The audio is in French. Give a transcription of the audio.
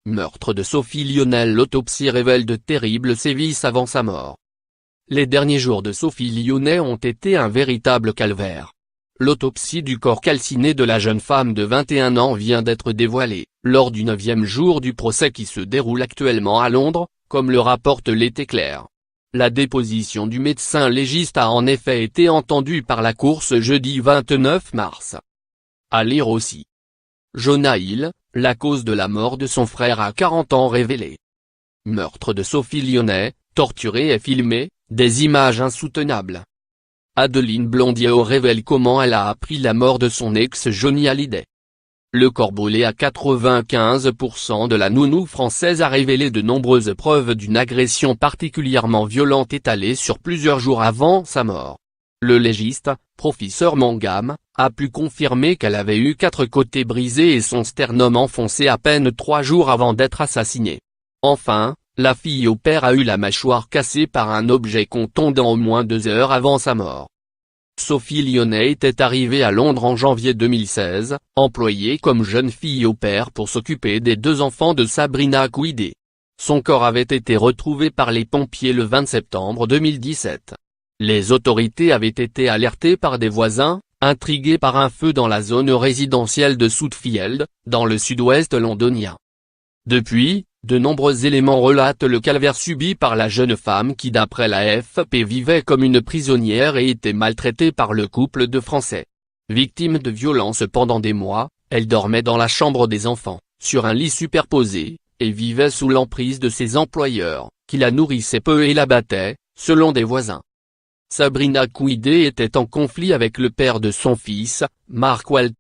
Meurtre de Sophie Lionel. L'autopsie révèle de terribles sévices avant sa mort. Les derniers jours de Sophie Lionel ont été un véritable calvaire. L'autopsie du corps calciné de la jeune femme de 21 ans vient d'être dévoilée, lors du 9e jour du procès qui se déroule actuellement à Londres, comme le rapporte l'Été clair. La déposition du médecin légiste a en effet été entendue par la cour ce jeudi 29 mars. À lire aussi. Jonah Hill, la cause de la mort de son frère à 40 ans révélée. Meurtre de Sophie Lionel, torturée et filmée, des images insoutenables. Adeline Blondiau révèle comment elle a appris la mort de son ex Johnny Hallyday. Le corps brûlé à 95% de la nounou française a révélé de nombreuses preuves d'une agression particulièrement violente étalée sur plusieurs jours avant sa mort. Le légiste, professeur Mangam, a pu confirmer qu'elle avait eu 4 côtés brisés et son sternum enfoncé à peine 3 jours avant d'être assassinée. Enfin, la fille au père a eu la mâchoire cassée par un objet contondant au moins 2 heures avant sa mort. Sophie Lionel était arrivée à Londres en janvier 2016, employée comme jeune fille au père pour s'occuper des 2 enfants de Sabrina Couidet. Son corps avait été retrouvé par les pompiers le 20 septembre 2017. Les autorités avaient été alertées par des voisins, intrigués par un feu dans la zone résidentielle de Southfield, dans le sud-ouest londonien. Depuis, de nombreux éléments relatent le calvaire subi par la jeune femme qui d'après la AFP vivait comme une prisonnière et était maltraitée par le couple de Français. Victime de violences pendant des mois, elle dormait dans la chambre des enfants, sur un lit superposé, et vivait sous l'emprise de ses employeurs, qui la nourrissaient peu et la battaient, selon des voisins. Sabrina Couidet était en conflit avec le père de son fils, Mark Weld,